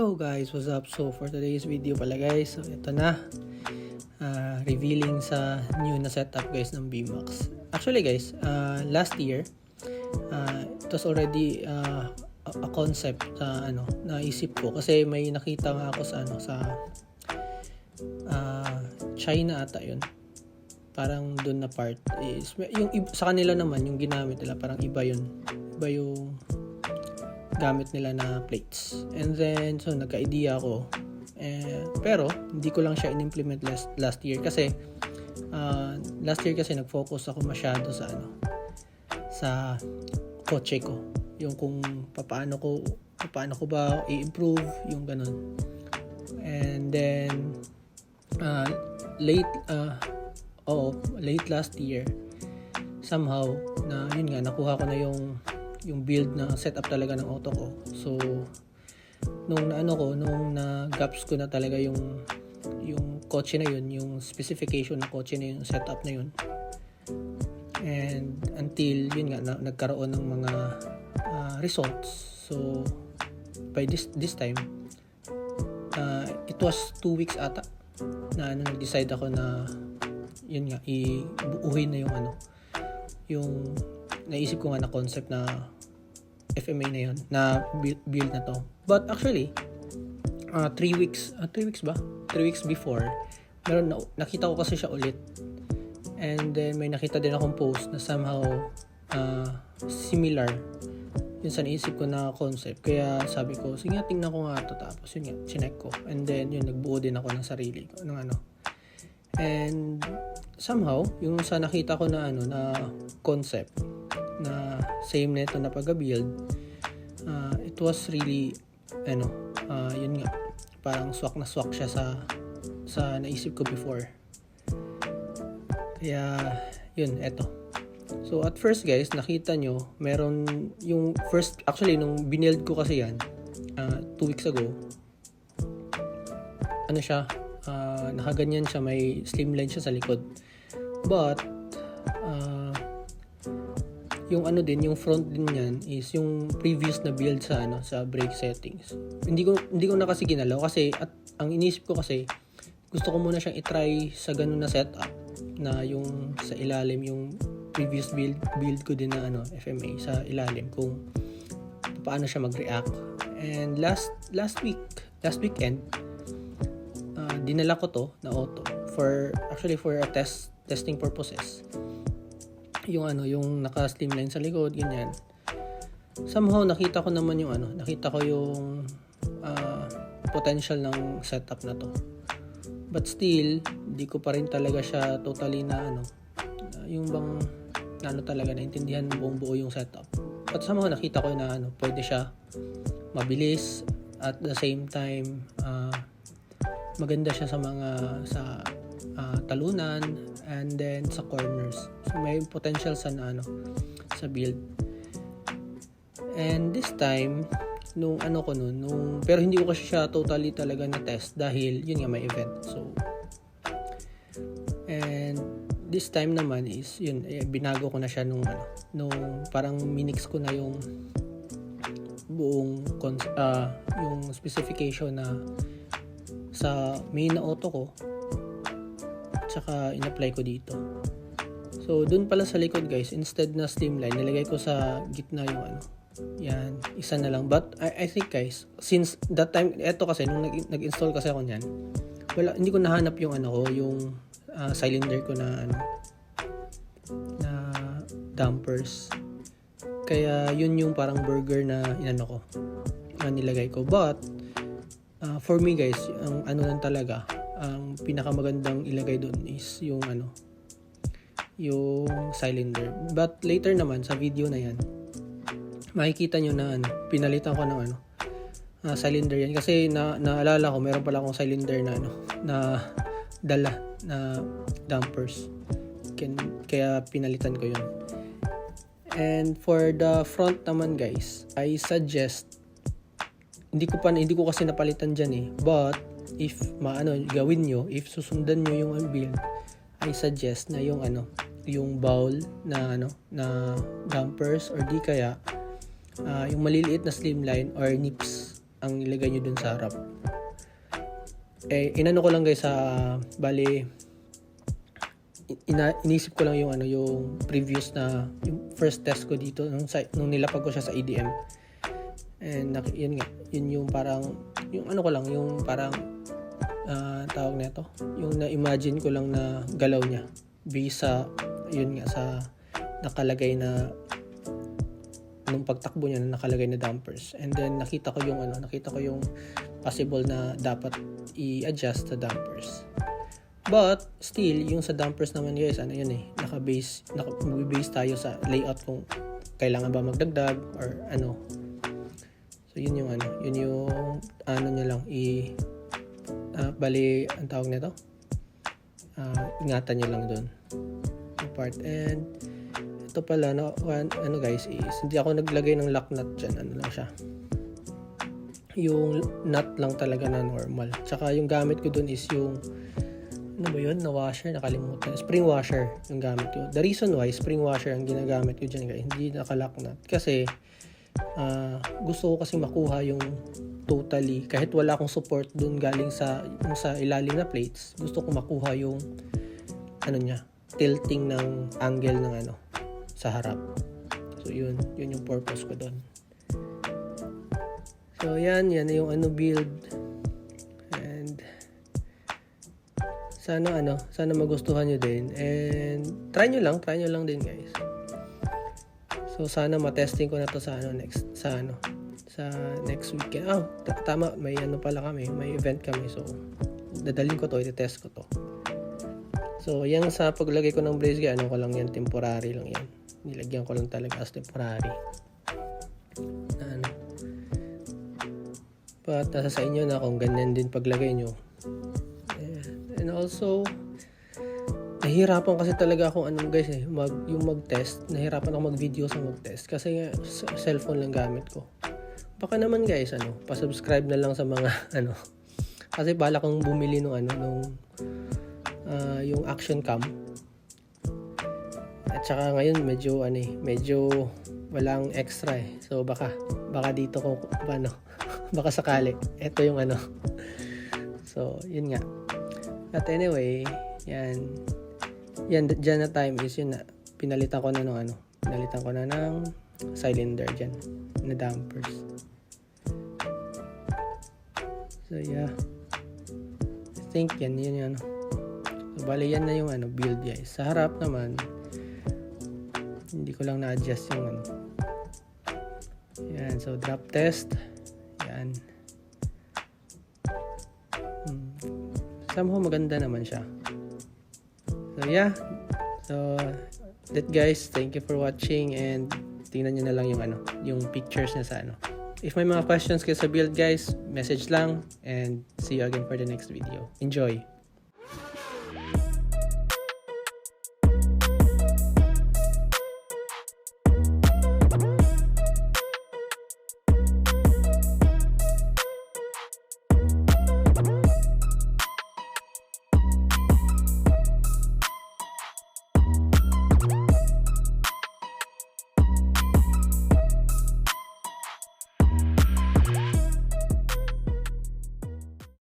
Yo guys, what's up? So for today's video pala guys, so ito na revealing sa new na setup guys ng VMAX. Actually guys, last year it was already a concept na naisip ko kasi may nakita nga ako sa China ata yun. Parang doon na part is yung sa kanila naman yung ginamit nila parang iba yung gamit nila na plates. And then so nagka-idea ako. Pero hindi ko lang siya in-implement last year kasi last year kasi nag-focus ako masyado sa kotse ko. Yung kung paano ko ba i-improve yung ganun. And then late last year somehow na yun nga nakuha ko na yung build na setup talaga ng auto ko. So nung na-gaps ko na talaga yung kotse na yun, yung specification ng kotse na yung setup na yun. And until yun nga nagkaroon ng mga results. So by this time it was 2 weeks ata na nag-decide ako na yun nga ibuuhin na yung naisip ko nga na concept na FMA na yun, na build na to. But actually 3 weeks before nakita ko kasi siya ulit. And then may nakita din akong post na somehow similar yun sa naisip ko na concept. Kaya sabi ko, sige nga, tingnan ko nga ito. Tapos yun nga, chinek ko. And then yun, nagbuo din ako ng sarili ko and somehow yung sa nakita ko na na concept na same nito na pag-build, it was really yun nga, parang swak na swak siya sa naisip ko before. Kaya yun, eto. So at first guys, nakita nyo meron yung first, actually nung binild ko kasi yan 2 weeks ago, siya, nakaganyan siya, may slimline siya sa likod. But yung yung front din niyan is yung previous na build sa brake settings. Hindi ko na kasi ginalaw kasi at ang inisip ko kasi gusto ko muna siyang i-try sa ganun na setup na yung sa ilalim, yung previous build ko din na FMA sa ilalim, kung paano siya mag-react. And last weekend dinala ko to na auto for a testing purposes. Yung naka-slimline sa likod, ganyan. Somehow nakita ko naman yung potential ng setup na to. But still, di ko pa rin talaga siya totally na yung bang talaga naintindihan buong buo yung setup. But somehow nakita ko na pwede siya mabilis at the same time maganda siya sa talunan and then sa corners. So may potential sa build. And this time nung pero hindi ko kasi siya totally talaga na test dahil yun nga may event. So and this time naman is yun, binago ko na siya nung parang minix ko na yung buong yung specification na sa main na auto ko, tsaka in-apply ko dito. So dun pala sa likod guys, instead na slimline, nilagay ko sa gitna yung yan, isa na lang. But I think guys, since that time, eto kasi nung nag-install kasi ako niyan, hindi ko nahanap yung yung cylinder ko na dampers. Kaya yun yung parang burger na nilagay ko. But for me guys, ang lang talaga, ang pinakamagandang ilagay doon is yung yung cylinder. But later naman sa video na yan, makikita nyo na pinalitan ko ng cylinder yan kasi naalala ko meron pala akong cylinder na dala na dampers. Kaya pinalitan ko yun. And for the front naman guys, I suggest, hindi ko kasi napalitan dyan but if gawin nyo, if susundan nyo yung build, I suggest na yung bowl na dampers, or di kaya yung maliliit na slimline or nips ang ilagay nyo dun sa harap. Inano ko lang guys sa bali inisip ko lang yung yung previous na yung first test ko dito nung nilapag ko siya sa EDM. And yun yung parang yung ko lang yung parang tawag nito, yung na-imagine ko lang na galaw niya based sa sa nakalagay na nung pagtakbo niya na nakalagay na dampers. And then nakita ko yung possible na dapat i-adjust sa dampers. But still, yung sa dampers naman guys, naka-base tayo sa layout kung kailangan ba magdagdag or ano. So yun yung niya lang bali ang tawag nito. Ingatan niyo lang doon. Part. And ito pala guys is hindi ako naglagay ng lock nut dyan. Lang siya. Yung nut lang talaga na normal. Tsaka yung gamit ko doon is yung na washer, nakalimutan. Spring washer yung gamit ko. The reason why spring washer ang ginagamit ko dyan guys, hindi naka-lock nut. Kasi gusto ko kasi makuha yung totally, kahit wala akong support dun galing sa ilalim na plates, gusto ko makuha yung tilting ng angle ng sa harap. So yun yung purpose ko dun. So yan yung build. And sana magustuhan nyo din. And try nyo lang din guys. So sana ma-testing ko na to sa next weekend. Tama, may may event kami. So dadalhin ko to, i-test ko to. So yan sa paglagay ko ng brace guys, ko lang yan, temporary lang yan. Nilagyan ko lang talaga as temporary. But nasa sa inyo na kung ganyan din paglagay nyo. And also nahihirapan kasi talaga akong guys yung mag-test. Nahihirapan ako mag-video sa mag-test kasi cellphone lang gamit ko. Baka naman guys pa-subscribe na lang sa mga kasi bala kong bumili nung yung action cam. At saka ngayon medyo walang extra So baka dito ko baka sakali. Ito yung So yun nga. At anyway, yan dyan na time is yun na pinalitan ko na ng cylinder dyan na dampers. So yeah, I think yan so bali yan na yung build guys. Sa harap naman hindi ko lang na-adjust yung yan. So drop test yan. Somehow maganda naman siya. So yeah. So that guys, thank you for watching and tingnan niyo na lang yung pictures niya sa If may mga questions kayo sa build guys, message lang and see you again for the next video. Enjoy.